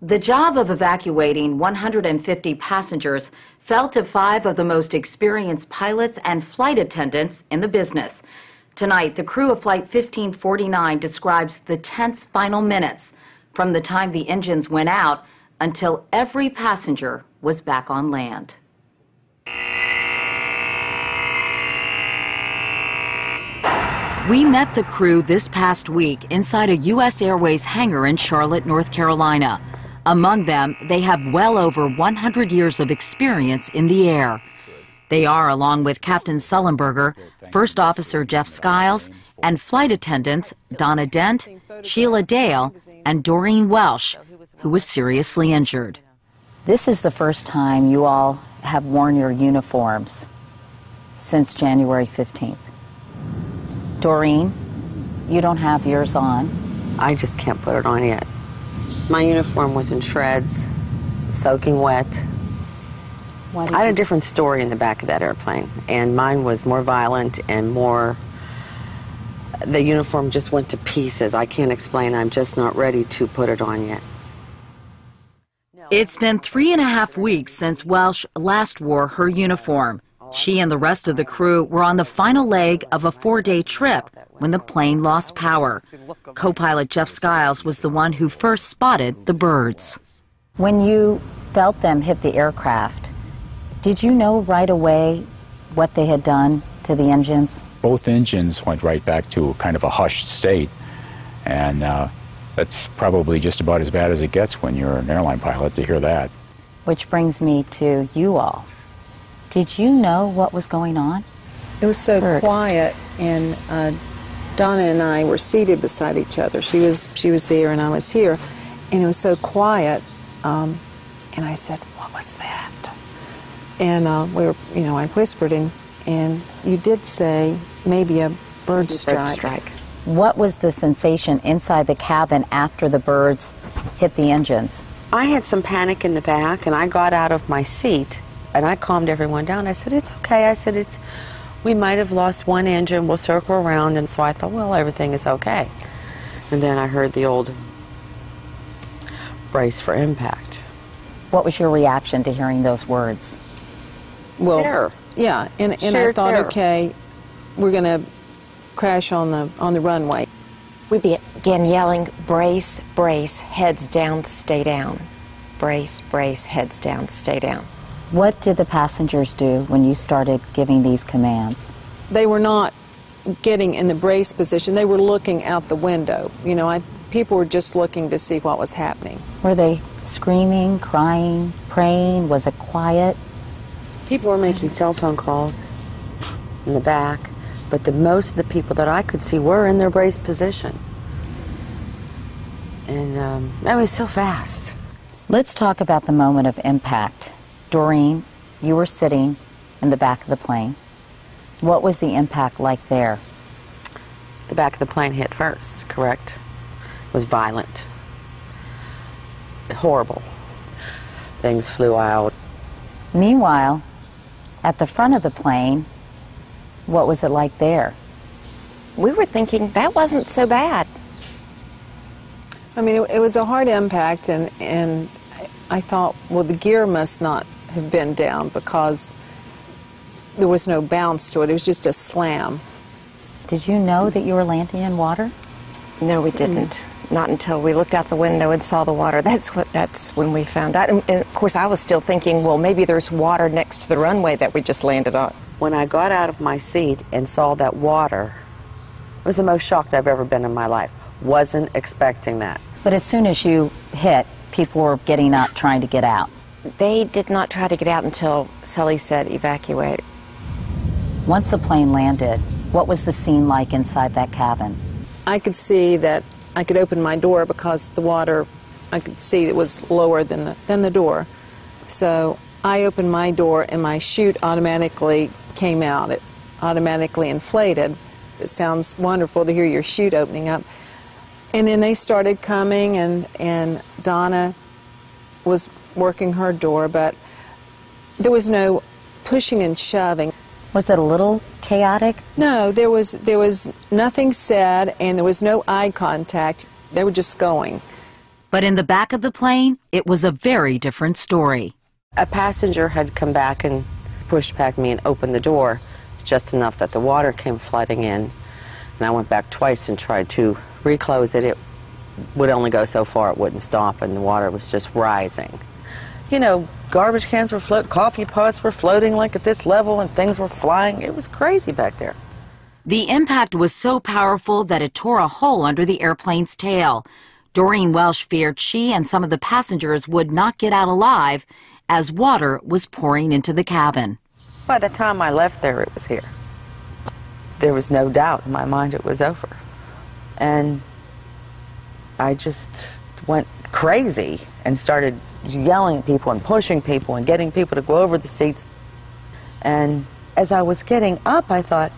The job of evacuating 150 passengers fell to 5 of the most experienced pilots and flight attendants in the business. Tonight, the crew of Flight 1549 describes the tense final minutes from the time the engines went out until every passenger was back on land. We met the crew this past week inside a U.S. Airways hangar in Charlotte, North Carolina. Among them, they have well over 100 years of experience in the air. They are, along with Captain Sullenberger, First Officer Jeff Skiles, and flight attendants Donna Dent, Sheila Dale, and Doreen Welsh, who was seriously injured. This is the first time you all have worn your uniforms since January 15th. Doreen, you don't have yours on. I just can't put it on yet. My uniform was in shreds, soaking wet. I had a different story in the back of that airplane, and mine was more violent and more... The uniform just went to pieces. I can't explain. I'm just not ready to put it on yet. It's been 3.5 weeks since Welsh last wore her uniform. She and the rest of the crew were on the final leg of a 4-day trip when the plane lost power. Co-pilot Jeff Skiles was the one who first spotted the birds. When you felt them hit the aircraft, did you know right away what they had done to the engines? Both engines went right back to kind of a hushed state, and that's probably just about as bad as it gets when you're an airline pilot to hear that. Which brings me to you all. Did you know what was going on? It was so quiet, and Donna and I were seated beside each other. She was there and I was here, and it was so quiet. And I said, "What was that?" And I whispered, and you did say maybe a bird strike. What was the sensation inside the cabin after the birds hit the engines? I had some panic in the back, and I got out of my seat, and I calmed everyone down. I said, "It's okay." I said, we might have lost one engine. We'll circle around. And so I thought, well, everything is okay. And then I heard the old brace for impact. What was your reaction to hearing those words? Well, terror. Yeah, and I thought, terror. Okay, we're going to crash on the runway. We began yelling, "Brace, brace, heads down, stay down. Brace, brace, heads down, stay down." What did the passengers do when you started giving these commands? They were not getting in the brace position. They were looking out the window. People were just looking to see what was happening. Were they screaming, crying, praying? Was it quiet? People were making cell phone calls in the back, but most of the people that I could see were in their brace position. And that was so fast. Let's talk about the moment of impact. Doreen, you were sitting in the back of the plane. What was the impact like there? The back of the plane hit first, correct? It was violent. Horrible. Things flew out. Meanwhile, at the front of the plane, what was it like there? We were thinking that wasn't so bad. I mean, it was a hard impact, and I thought, well, the gear must not have been down because there was no bounce to it. It was just a slam. Did you know that you were landing in water? No, we didn't. Not until we looked out the window and saw the water. That's when we found out. And of course, I was still thinking, well, maybe there's water next to the runway that we just landed on. When I got out of my seat and saw that water, it was the most shocked I've ever been in my life. Wasn't expecting that. But as soon as you hit, people were getting up, trying to get out. They did not try to get out until Sully said evacuate. Once the plane landed, what was the scene like inside that cabin? I could see that I could open my door because the water, I could see it was lower than the door. So I opened my door and my chute automatically came out. It automatically inflated. It sounds wonderful to hear your chute opening up. And then they started coming, and Donna was working her door, but there was no pushing and shoving. Was it a little chaotic? No, there was nothing said, and there was no eye contact. They were just going. But in the back of the plane, it was a very different story. A passenger had come back and pushed back me and opened the door just enough that the water came flooding in. And I went back twice and tried to reclose it. It would only go so far, it wouldn't stop, and the water was just rising. You know, garbage cans were floating, coffee pots were floating like at this level, and things were flying. It was crazy back there. The impact was so powerful that it tore a hole under the airplane's tail. Doreen Welsh feared she and some of the passengers would not get out alive as water was pouring into the cabin. By the time I left there, it was here. There was no doubt in my mind it was over. And I just went crazy and started yelling at people and pushing people and getting people to go over the seats. And as I was getting up, I thought,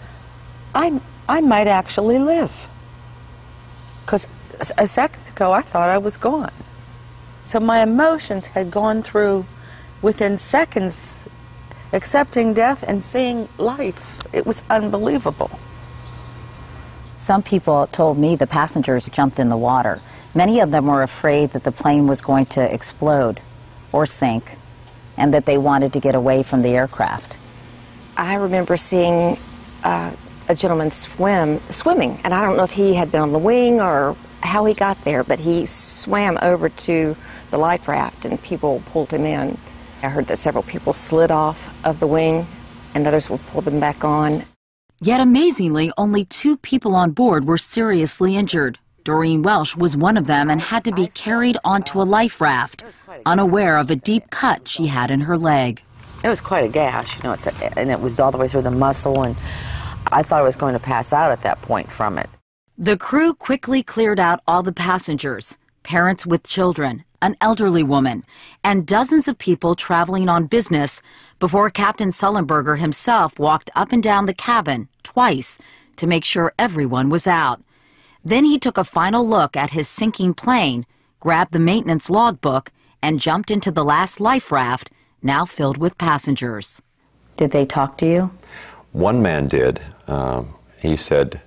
I might actually live. Because a second ago, I thought I was gone. So my emotions had gone through, within seconds, accepting death and seeing life. It was unbelievable. Some people told me the passengers jumped in the water. Many of them were afraid that the plane was going to explode or sink and that they wanted to get away from the aircraft. I remember seeing a gentleman swimming, and I don't know if he had been on the wing or how he got there, but he swam over to the life raft and people pulled him in. I heard that several people slid off of the wing and others would pull them back on. Yet amazingly, only 2 people on board were seriously injured. Doreen Welsh was one of them and had to be carried onto a life raft, unaware of a deep cut she had in her leg. It was quite a gash, you know, and it was all the way through the muscle, and I thought I was going to pass out at that point from it. The crew quickly cleared out all the passengers, parents with children, an elderly woman, and dozens of people traveling on business before Captain Sullenberger himself walked up and down the cabin twice to make sure everyone was out. Then he took a final look at his sinking plane, grabbed the maintenance logbook, and jumped into the last life raft, now filled with passengers. Did they talk to you? One man did. He said,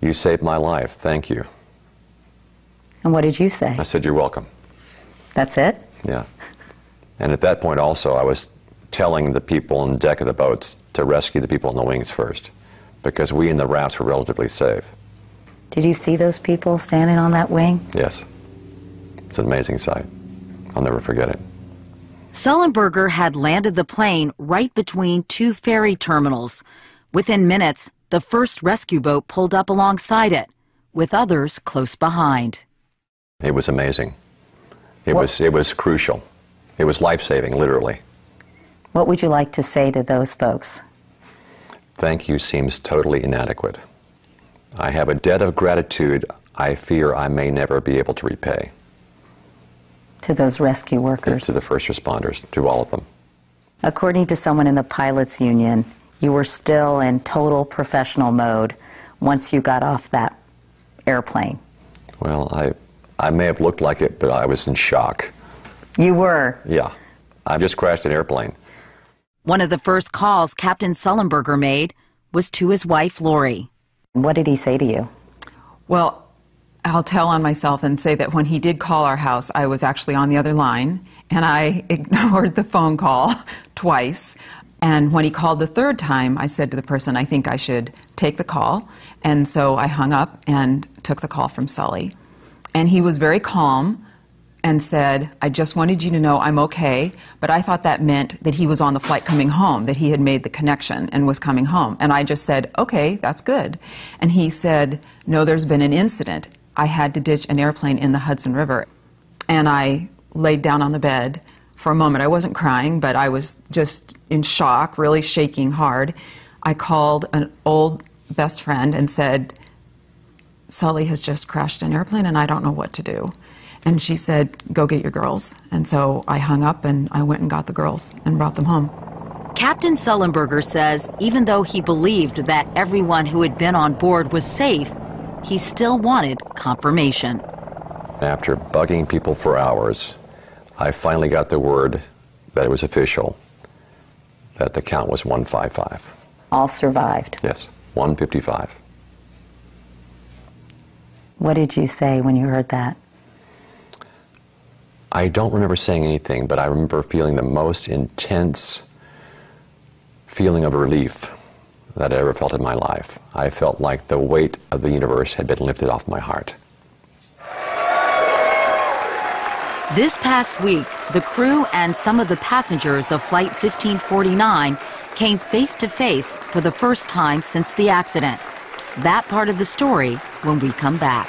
"You saved my life, thank you." And what did you say? I said, "You're welcome." That's it? Yeah. And at that point also, I was telling the people on the deck of the boats to rescue the people on the wings first, because we in the rafts were relatively safe. Did you see those people standing on that wing? Yes. It's an amazing sight. I'll never forget it. Sullenberger had landed the plane right between 2 ferry terminals. Within minutes, the first rescue boat pulled up alongside it, with others close behind. It was amazing. It was crucial. It was life-saving, literally. What would you like to say to those folks? Thank you seems totally inadequate. I have a debt of gratitude I fear I may never be able to repay. To those rescue workers? To the first responders, to all of them. According to someone in the pilots union, you were still in total professional mode once you got off that airplane. Well, I may have looked like it, but I was in shock. You were? Yeah. I just crashed an airplane. One of the first calls Captain Sullenberger made was to his wife, Lori. What did he say to you? Well, I'll tell on myself and say that when he did call our house, I was actually on the other line, and I ignored the phone call twice. And when he called the third time, I said to the person, I think I should take the call. And so I hung up and took the call from Sully. And he was very calm and said, I just wanted you to know I'm okay, but I thought that meant that he was on the flight coming home, that he had made the connection and was coming home. And I just said, okay, that's good. And he said, no, there's been an incident. I had to ditch an airplane in the Hudson River. And I laid down on the bed for a moment. I wasn't crying, but I was just in shock, really shaking hard. I called an old best friend and said, Sully has just crashed an airplane and I don't know what to do. And she said, go get your girls. And so I hung up and I went and got the girls and brought them home. Captain Sullenberger says even though he believed that everyone who had been on board was safe, he still wanted confirmation. After bugging people for hours, I finally got the word that it was official, that the count was 155. All survived? Yes, 155. What did you say when you heard that? I don't remember saying anything, but I remember feeling the most intense feeling of relief that I ever felt in my life. I felt like the weight of the universe had been lifted off my heart. This past week, the crew and some of the passengers of Flight 1549 came face to face for the first time since the accident. That part of the story when we come back.